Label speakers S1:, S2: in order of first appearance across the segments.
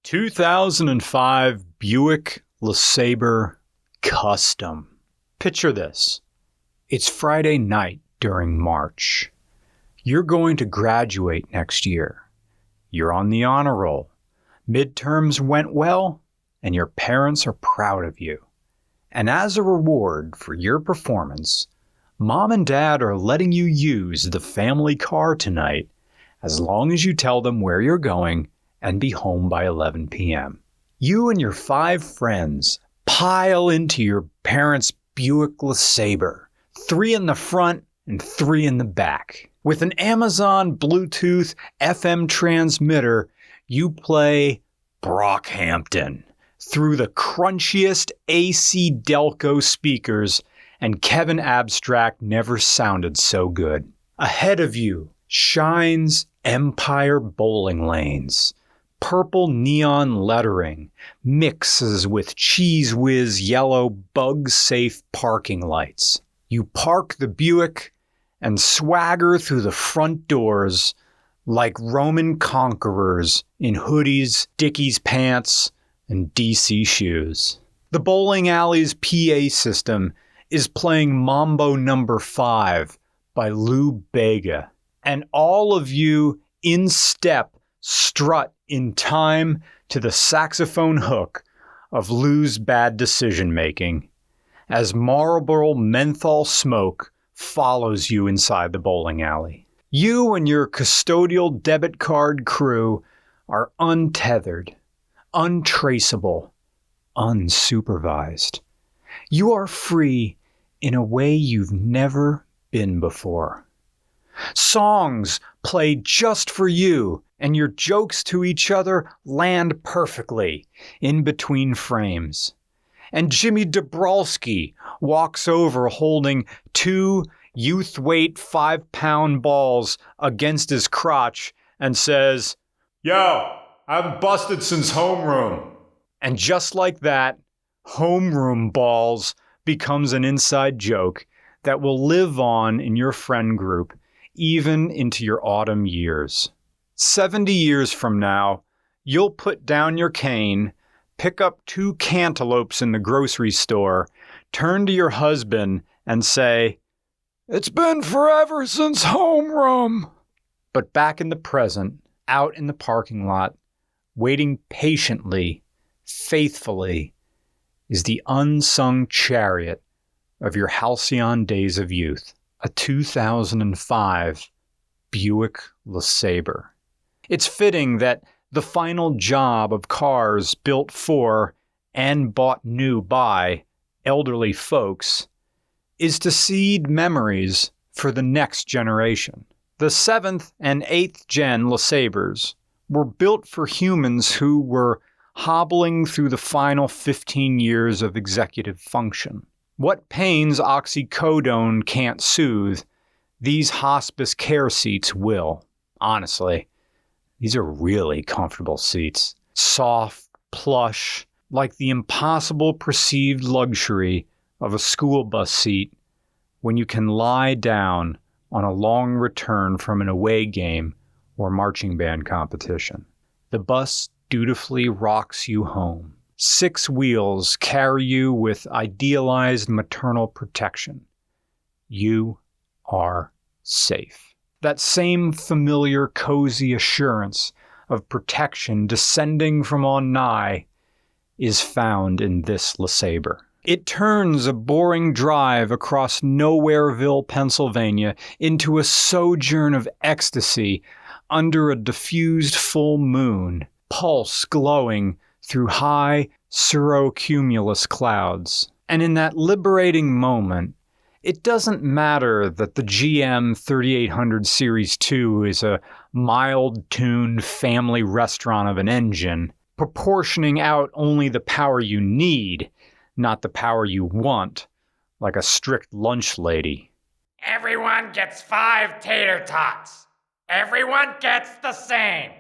S1: 2005 Buick LeSabre Custom. Picture this. It's Friday night during March. You're going to graduate next year. You're on the honor roll. Midterms went well, and your parents are proud of you. And as a reward for your performance, Mom and Dad are letting you use the family car tonight as long as you tell them where you're going and be home by 11 p.m. You and your 5 friends pile into your parents' Buick LeSabre, 3 in the front and 3 in the back. With an Amazon Bluetooth FM transmitter, you play Brockhampton through the crunchiest AC Delco speakers, and Kevin Abstract never sounded so good. Ahead of you shines Empire bowling lanes. Purple neon lettering mixes with Cheese Whiz yellow bug-safe parking lights. You park the Buick and swagger through the front doors like Roman conquerors in hoodies, Dickies pants, and DC shoes. The bowling alley's PA system is playing Mambo No. 5 by Lou Bega, and all of you in step strut in time to the saxophone hook of Lou's bad decision-making as Marlboro menthol smoke follows you inside the bowling alley. You and your custodial debit card crew are untethered, untraceable, unsupervised. You are free in a way you've never been before. Songs played just for you, and your jokes to each other land perfectly in between frames. And Jimmy Dabrowski walks over holding 2 youth-weight 5-pound balls against his crotch and says, "Yo, I haven't busted since homeroom." And just like that, homeroom balls becomes an inside joke that will live on in your friend group even into your autumn years. 70 years from now, you'll put down your cane, pick up 2 cantaloupes in the grocery store, turn to your husband and say, "It's been forever since homeroom." But back in the present, out in the parking lot, waiting patiently, faithfully, is the unsung chariot of your halcyon days of youth, a 2005 Buick LeSabre. It's fitting that the final job of cars built for and bought new by elderly folks is to seed memories for the next generation. The 7th and 8th gen LeSabres were built for humans who were hobbling through the final 15 years of executive function. What pains oxycodone can't soothe, these hospice care seats will. Honestly, these are really comfortable seats. Soft, plush, like the impossible perceived luxury of a school bus seat when you can lie down on a long return from an away game or marching band competition. The bus dutifully rocks you home. 6 wheels carry you with idealized maternal protection. You are safe. That same familiar, cozy assurance of protection descending from on nigh is found in this LeSabre. It turns a boring drive across Nowhereville, Pennsylvania into a sojourn of ecstasy under a diffused full moon, pulse glowing through high cirrocumulus clouds. And in that liberating moment, it doesn't matter that the GM 3800 Series 2 is a mild-tuned family restaurant of an engine, proportioning out only the power you need, not the power you want, like a strict lunch lady.
S2: Everyone gets 5 tater tots. Everyone gets the same.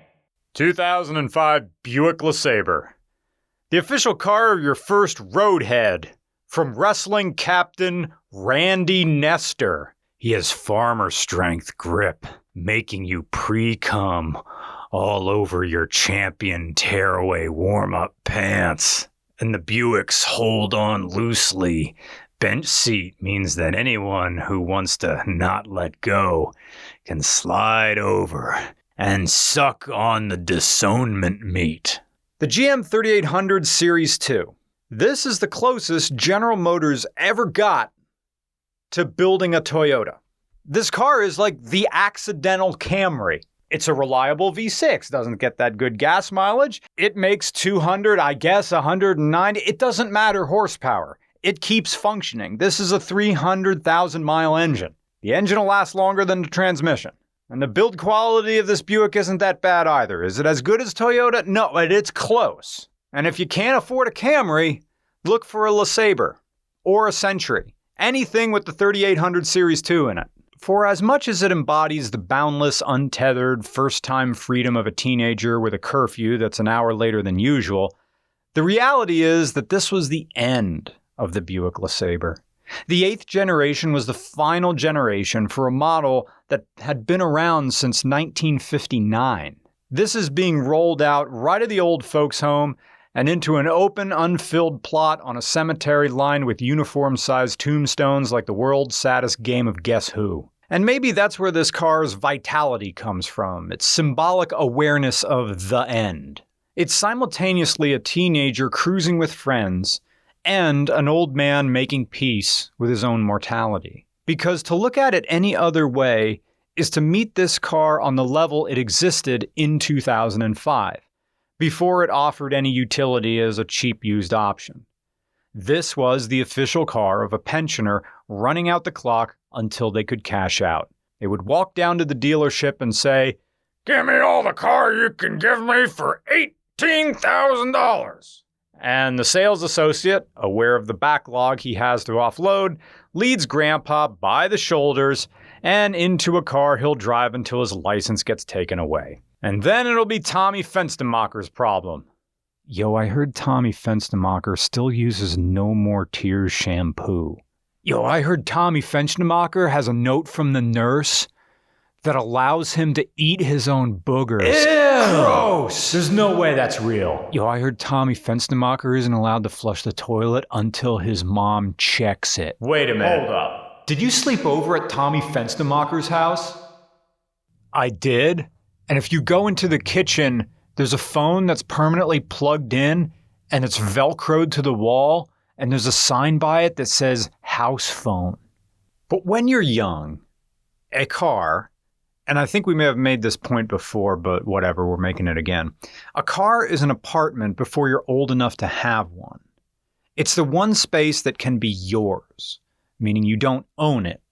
S1: 2005 Buick LeSabre. The official car of your first roadhead. From wrestling captain Randy Nestor. He has farmer strength grip, making you pre-cum all over your champion tearaway warm-up pants. And the Buicks hold on loosely. Bench seat means that anyone who wants to not let go can slide over and suck on the disownment meat. The GM 3800 Series 2. This is the closest General Motors ever got to building a Toyota. This car is like the accidental Camry. It's a reliable V6, doesn't get that good gas mileage. It makes 200, I guess 190. It doesn't matter horsepower. It keeps functioning. This is a 300,000 mile engine. The engine will last longer than the transmission. And the build quality of this Buick isn't that bad either. Is it as good as Toyota? No, but it's close. And if you can't afford a Camry, look for a LeSabre or a Century. Anything with the 3800 Series 2 in it. For as much as it embodies the boundless, untethered, first-time freedom of a teenager with a curfew that's an hour later than usual, the reality is that this was the end of the Buick LeSabre. The 8th generation was the final generation for a model that had been around since 1959. This is being rolled out right at the old folks' home and into an open, unfilled plot on a cemetery lined with uniform-sized tombstones like the world's saddest game of Guess Who. And maybe that's where this car's vitality comes from, its symbolic awareness of the end. It's simultaneously a teenager cruising with friends and an old man making peace with his own mortality. Because to look at it any other way is to meet this car on the level it existed in 2005. Before it offered any utility as a cheap used option. This was the official car of a pensioner running out the clock until they could cash out. They would walk down to the dealership and say,
S2: "Give me all the car you can give me for $18,000.
S1: And the sales associate, aware of the backlog he has to offload, leads Grandpa by the shoulders and into a car he'll drive until his license gets taken away. And then it'll be Tommy Fenstermacher's problem. Yo, I heard Tommy Fenstermacher still uses No More Tears shampoo. Yo, I heard Tommy Fenstermacher has a note from the nurse that allows him to eat his own boogers. Ew! Gross! There's no way that's real. Yo, I heard Tommy Fenstermacher isn't allowed to flush the toilet until his mom checks it. Wait a minute. Hold up. Did you sleep over at Tommy Fenstermacher's house? I did. And if you go into the kitchen, there's a phone that's permanently plugged in and it's velcroed to the wall and there's a sign by it that says house phone. But when you're young, a car, and I think we may have made this point before, but whatever, we're making it again. A car is an apartment before you're old enough to have one. It's the one space that can be yours, meaning you don't own it.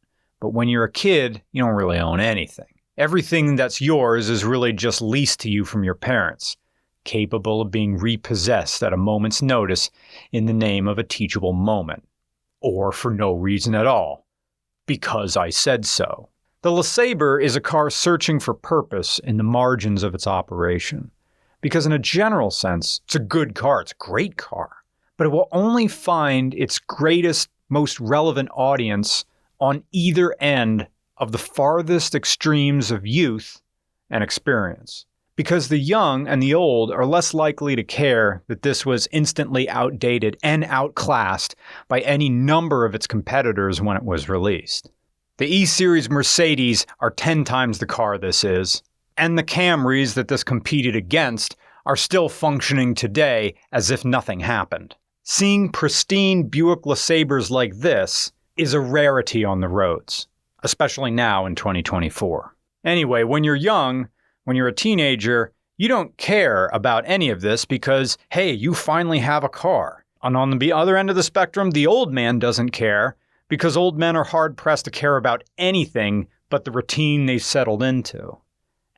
S1: But when you're a kid, you don't really own anything. Everything that's yours is really just leased to you from your parents, capable of being repossessed at a moment's notice in the name of a teachable moment, or for no reason at all, because I said so. The LeSabre is a car searching for purpose in the margins of its operation, because in a general sense, it's a good car, it's a great car, but it will only find its greatest, most relevant audience on either end of the farthest extremes of youth and experience. Because the young and the old are less likely to care that this was instantly outdated and outclassed by any number of its competitors when it was released. The E-Series Mercedes are 10 times the car this is, and the Camrys that this competed against are still functioning today as if nothing happened. Seeing pristine Buick LeSabres like this is a rarity on the roads. Especially now in 2024. Anyway, when you're young, when you're a teenager, you don't care about any of this because, hey, you finally have a car. And on the other end of the spectrum, the old man doesn't care because old men are hard-pressed to care about anything but the routine they've settled into.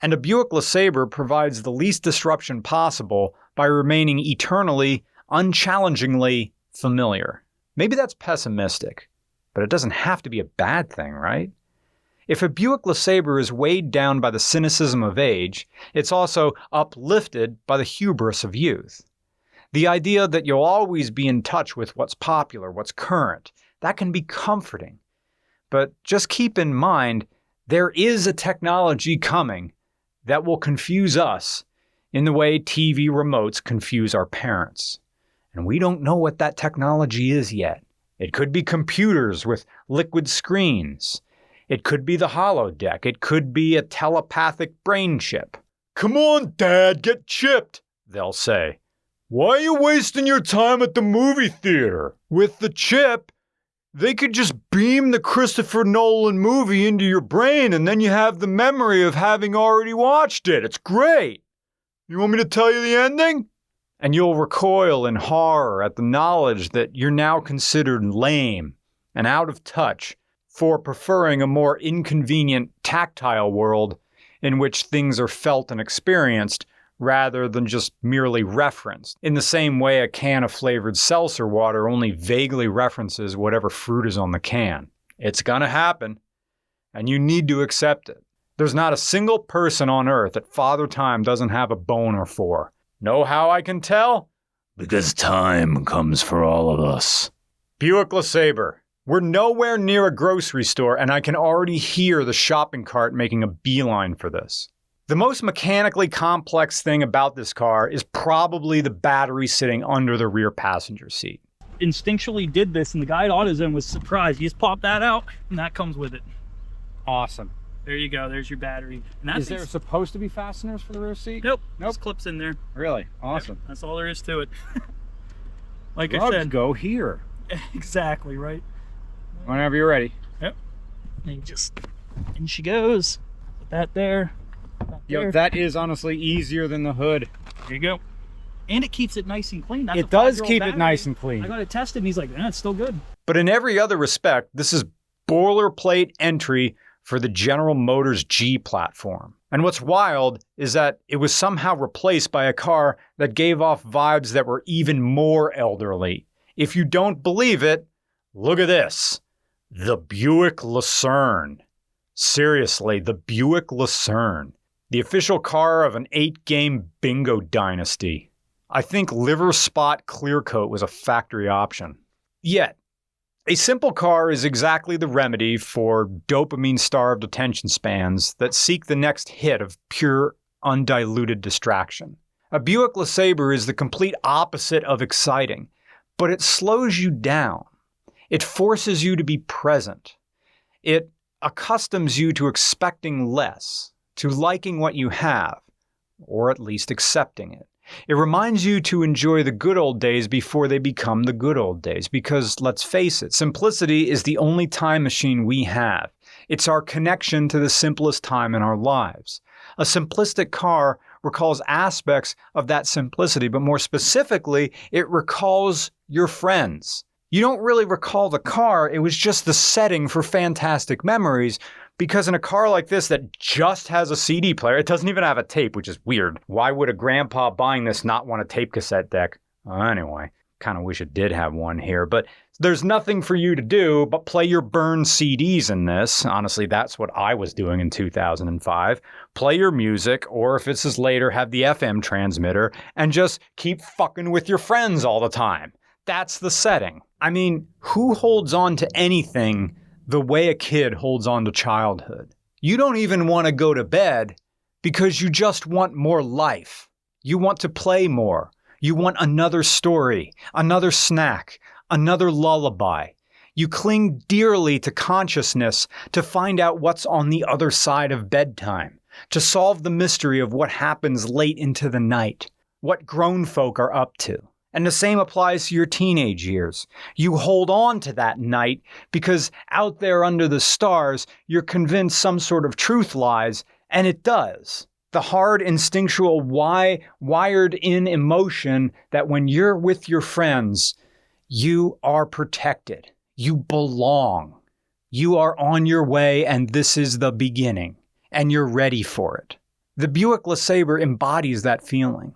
S1: And a Buick LeSabre provides the least disruption possible by remaining eternally, unchallengingly familiar. Maybe that's pessimistic. But it doesn't have to be a bad thing, right? If a Buick LeSabre is weighed down by the cynicism of age, it's also uplifted by the hubris of youth. The idea that you'll always be in touch with what's popular, what's current, that can be comforting. But just keep in mind, there is a technology coming that will confuse us in the way TV remotes confuse our parents. And we don't know what that technology is yet. It could be computers with liquid screens. It could be the holodeck. It could be a telepathic brain chip. "Come on, Dad, get chipped," they'll say. "Why are you wasting your time at the movie theater? With the chip, they could just beam the Christopher Nolan movie into your brain and then you have the memory of having already watched it. It's great. You want me to tell you the ending?" And you'll recoil in horror at the knowledge that you're now considered lame and out of touch for preferring a more inconvenient tactile world in which things are felt and experienced rather than just merely referenced. In the same way a can of flavored seltzer water only vaguely references whatever fruit is on the can. It's gonna happen, and you need to accept it. There's not a single person on earth that Father Time doesn't have a boner for. Know how I can tell? Because time comes for all of us. Buick LeSabre. We're nowhere near a grocery store, and I can already hear the shopping cart making a beeline for this. The most mechanically complex thing about this car is probably the battery sitting under the rear passenger seat.
S3: Instinctually did this, and the guy at AutoZone was surprised. You just pop that out, and that comes with it.
S1: Awesome.
S3: There you go. There's your battery. And that's
S1: Is there supposed to be fasteners for the rear seat?
S3: Nope. Just clips in there.
S1: Really? Awesome.
S3: Yep, that's all there is to it. Like
S1: Drugs
S3: I said.
S1: go here.
S3: Exactly, right?
S1: Whenever you're ready.
S3: Yep. And you just, in she goes. Put that there.
S1: Yo, that is honestly easier than the hood.
S3: There you go. And it keeps it nice and clean. That's
S1: It does keep it nice and clean.
S3: I got it tested, and he's like, it's still good.
S1: But in every other respect, this is boilerplate entry for the General Motors G platform. And what's wild is that it was somehow replaced by a car that gave off vibes that were even more elderly. If you don't believe it, look at this. The Buick LeSabre. Seriously, the Buick LeSabre. The official car of an 8-game bingo dynasty. I think liver spot clear coat was a factory option. Yet, a simple car is exactly the remedy for dopamine-starved attention spans that seek the next hit of pure, undiluted distraction. A Buick LeSabre is the complete opposite of exciting, but it slows you down. It forces you to be present. It accustoms you to expecting less, to liking what you have, or at least accepting it. It reminds you to enjoy the good old days before they become the good old days, because let's face it, simplicity is the only time machine we have. It's our connection to the simplest time in our lives. A simplistic car recalls aspects of that simplicity, but more specifically, it recalls your friends. You don't really recall the car, it was just the setting for fantastic memories, because in a car like this that just has a CD player, it doesn't even have a tape, which is weird. Why would a grandpa buying this not want a tape cassette deck? Anyway, kind of wish it did have one here, but there's nothing for you to do but play your burned CDs in this. Honestly, that's what I was doing in 2005. Play your music, or if this is later, have the FM transmitter, and just keep fucking with your friends all the time. That's the setting. I mean, who holds on to anything the way a kid holds on to childhood? You don't even want to go to bed because you just want more life. You want to play more. You want another story, another snack, another lullaby. You cling dearly to consciousness to find out what's on the other side of bedtime, to solve the mystery of what happens late into the night, what grown folk are up to. And the same applies to your teenage years. You hold on to that night because out there under the stars, you're convinced some sort of truth lies, and it does. The hard, instinctual, wired-in emotion that when you're with your friends, you are protected. You belong. You are on your way, and this is the beginning, and you're ready for it. The Buick LeSabre embodies that feeling.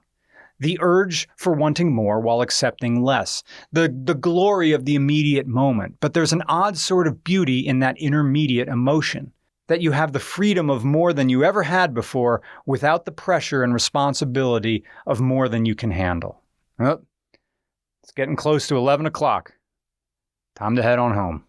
S1: The urge for wanting more while accepting less. The glory of the immediate moment. But there's an odd sort of beauty in that intermediate emotion. That you have the freedom of more than you ever had before without the pressure and responsibility of more than you can handle. Well, it's getting close to 11 o'clock. Time to head on home.